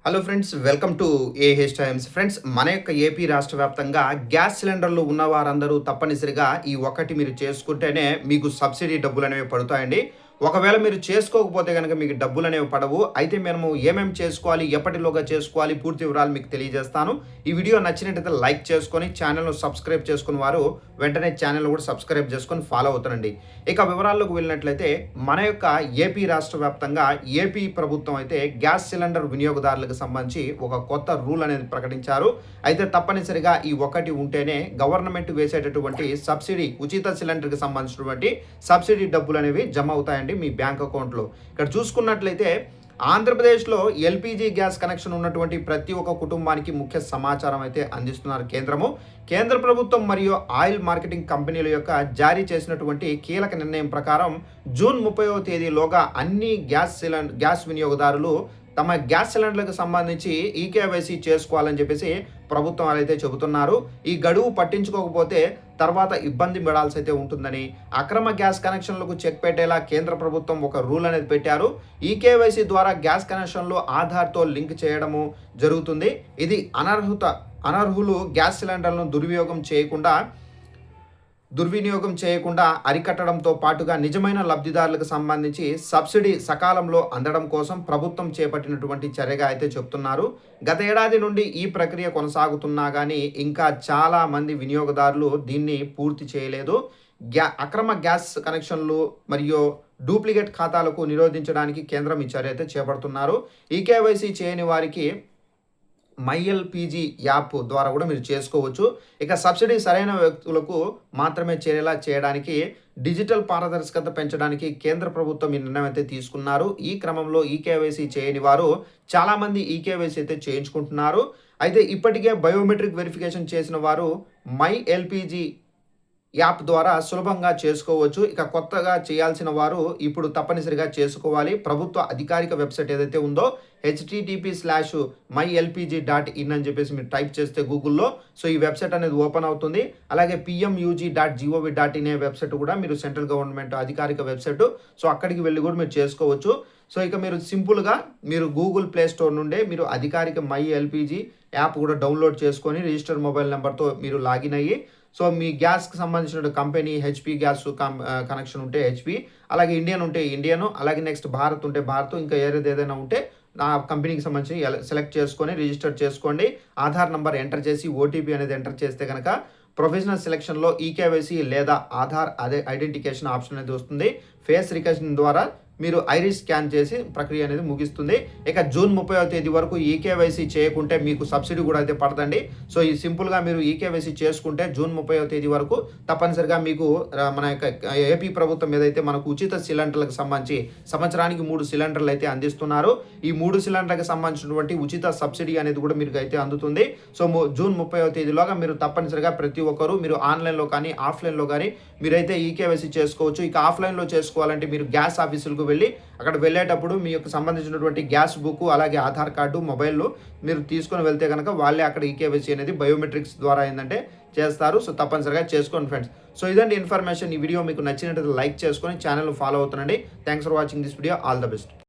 Hello friends, welcome to AH times. Friends, మన యొక్క AP రాష్ట్ర వ్యాప్తంగా గ్యాస్ సిలిండర్లు ఉన్న వారందరూ తప్పనిసరిగా ఈ ఒక్కటి మీరు చేసుకుంటేనే మీకు సబ్సిడీ డబ్బులు అనేవి పడుతాయండి. ఒకవేళ మీరు చేసుకోకపోతే కనుక మీకు డబ్బులు అనేవి పడవు. అయితే మేము ఏమేమి చేసుకోవాలి, ఎప్పటిలోగా చేసుకోవాలి, పూర్తి వివరాలు మీకు తెలియజేస్తాను. ఈ వీడియో నచ్చినట్టయితే లైక్ చేసుకొని ఛానల్ను సబ్స్క్రైబ్ చేసుకున్న వారు వెంటనే ఛానల్ కూడా సబ్స్క్రైబ్ చేసుకొని ఫాలో అవుతానండి. ఇక వివరాల్లోకి వెళ్ళినట్లయితే మన యొక్క ఏపీ రాష్ట్ర వ్యాప్తంగా ఏపీ ప్రభుత్వం అయితే గ్యాస్ సిలిండర్ వినియోగదారులకు సంబంధించి ఒక కొత్త రూల్ అనేది ప్రకటించారు. అయితే తప్పనిసరిగా ఈ ఒకటి ఉంటేనే గవర్నమెంట్ వేసేటటువంటి సబ్సిడీ, ఉచిత సిలిండర్కి సంబంధించినటువంటి సబ్సిడీ డబ్బులు అనేవి జమ అవుతాయండి మీ బ్యాంక్ అకౌంట్లో. ఇక్కడ చూసుకున్నట్లయితే ఆంధ్రప్రదేశ్లో ఎల్పిజి గ్యాస్ కనెక్షన్ ఉన్నటువంటి ప్రతి ఒక్క కుటుంబానికి ముఖ్య సమాచారం అయితే అందిస్తున్నారు కేంద్ర ప్రభుత్వం మరియు ఆయిల్ మార్కెటింగ్ కంపెనీల యొక్క జారీ చేసినటువంటి కీలక నిర్ణయం ప్రకారం జూన్ 30వ తేదీలోగా అన్ని గ్యాస్ వినియోగదారులు తమ గ్యాస్ సిలిండర్లకు సంబంధించి ఈకేవైసీ చేసుకోవాలని చెప్పేసి ప్రభుత్వం అయితే చెబుతున్నారు. ఈ గడువు పట్టించుకోకపోతే తర్వాత ఇబ్బంది పడాల్సి అయితే ఉంటుందని, అక్రమ గ్యాస్ కనెక్షన్లకు చెక్ పెట్టేలా కేంద్ర ప్రభుత్వం ఒక రూల్ అనేది పెట్టారు. ఈకేవైసీ ద్వారా గ్యాస్ కనెక్షన్లు ఆధార్తో లింక్ చేయడము జరుగుతుంది. ఇది అనర్హులు గ్యాస్ సిలిండర్లను దుర్వినియోగం చేయకుండా అరికట్టడంతో పాటుగా నిజమైన లబ్ధిదారులకు సంబంధించి సబ్సిడీ సకాలంలో అందడం కోసం ప్రభుత్వం చేపట్టినటువంటి చర్యగా అయితే చెప్తున్నారు. గత ఏడాది నుండి ఈ ప్రక్రియ కొనసాగుతున్నా కానీ ఇంకా చాలా మంది వినియోగదారులు దీన్ని పూర్తి చేయలేదు. అక్రమ గ్యాస్ కనెక్షన్లు మరియు డూప్లికేట్ ఖాతాలకు నిరోధించడానికి కేంద్రం ఈ చర్య అయితే చేపడుతున్నారు. ఈకేవైసీ చేయని వారికి MyLPG యాప్ ద్వారా కూడా మీరు చేసుకోవచ్చు. ఇక సబ్సిడీ సరైన వ్యక్తులకు మాత్రమే చేరేలా చేయడానికి, డిజిటల్ పారదర్శకత పెంచడానికి కేంద్ర ప్రభుత్వం ఈ నిర్ణయం అయితే తీసుకున్నారు. ఈ క్రమంలో ఈకేవైసీ చేయని వారు చాలామంది ఈకేవైసీ అయితే చేయించుకుంటున్నారు. అయితే ఇప్పటికే బయోమెట్రిక్ వెరిఫికేషన్ చేసిన వారు MyLPG యాప్ ద్వారా సులభంగా చేసుకోవచ్చు. ఇక కొత్తగా చేయాల్సిన వారు ఇప్పుడు తప్పనిసరిగా చేసుకోవాలి. ప్రభుత్వ అధికారిక వెబ్సైట్ ఏదైతే ఉందో http:/mylpg.in అని చెప్పేసి మీరు టైప్ చేస్తే గూగుల్లో ఈ వెబ్సైట్ అనేది ఓపెన్ అవుతుంది. అలాగే pmug.gov.in అనే వెబ్సైట్ కూడా మీరు సెంట్రల్ గవర్నమెంట్ అధికారిక వెబ్సైట్, అక్కడికి వెళ్ళి కూడా మీరు చేసుకోవచ్చు. ఇక మీరు సింపుల్గా మీరు గూగుల్ ప్లే స్టోర్ నుండే మీరు అధికారిక MyLPG యాప్ కూడా డౌన్లోడ్ చేసుకొని రిజిస్టర్ మొబైల్ నెంబర్తో మీరు లాగిన్ అయ్యి మీ గ్యాస్కి సంబంధించిన కంపెనీ హెచ్పి గ్యాస్ కనెక్షన్ ఉంటే హెచ్పి, అలాగే ఇండియన్ ఉంటే ఇండియన్, అలాగే నెక్స్ట్ భారత్ ఉంటే భారత్, ఇంకా ఏదైనా ఉంటే ఆ కంపెనీకి సంబంధించి సెలెక్ట్ చేసుకొని రిజిస్టర్ చేసుకోండి. ఆధార్ నంబర్ ఎంటర్ చేసి ఓటీపీ అనేది ఎంటర్ చేస్తే కనుక ప్రొఫెషనల్ సెలెక్షన్లో ఈకేవైసీ లేదా ఆధార్ ఐడెంటిఫికేషన్ ఆప్షన్ అనేది వస్తుంది. ఫేస్ రికగ్నిషన్ ద్వారా మీరు ఐరిస్ స్కాన్ చేసి ప్రక్రియ అనేది ముగిస్తుంది. ఇక జూన్ 30వ తేదీ వరకు ఈకేవైసీ చేయకుంటే మీకు సబ్సిడీ కూడా అయితే పడదండి. ఈ సింపుల్గా మీరు ఈకేవైసీ చేసుకుంటే జూన్ 30వ తేదీ వరకు తప్పనిసరిగా మీకు మన యొక్క ఏపీ ప్రభుత్వం ఏదైతే మనకు ఉచిత సిలిండర్లకు సంబంధించి సంవత్సరానికి 3 సిలిండర్లు అయితే అందిస్తున్నారు. ఈ 3 సిలిండర్లకు సంబంధించినటువంటి ఉచిత సబ్సిడీ అనేది కూడా మీకు అయితే అందుతుంది. జూన్ 30వ తేదీలోగా మీరు తప్పనిసరిగా ప్రతి ఒక్కరు మీరు ఆన్లైన్లో కానీ ఆఫ్లైన్లో కానీ మీరైతే ఈకేవైసీ చేసుకోవచ్చు. ఇక ఆఫ్లైన్లో చేసుకోవాలంటే మీరు గ్యాస్ ఆఫీసులకు వెళ్ళి అక్కడ వెళ్ళేటప్పుడు మీ యొక్క సంబంధించినటువంటి గ్యాస్ బుక్, అలాగే ఆధార్ కార్డు, మొబైల్లో మీరు తీసుకొని వెళ్తే కనుక వాళ్ళే అక్కడ ఈకేవైసీ అనేది బయోమెట్రిక్స్ ద్వారా ఏంటంటే చేస్తారు. తప్పనిసరిగా చేసుకోండి ఫ్రెండ్స్. ఇదండి ఇన్ఫర్మేషన్. ఈ వీడియో మీకు నచ్చినట్లయితే లైక్ చేసుకొని ఛానల్ ఫాలో అవుతుండండి. Thanks for watching this video. All the best.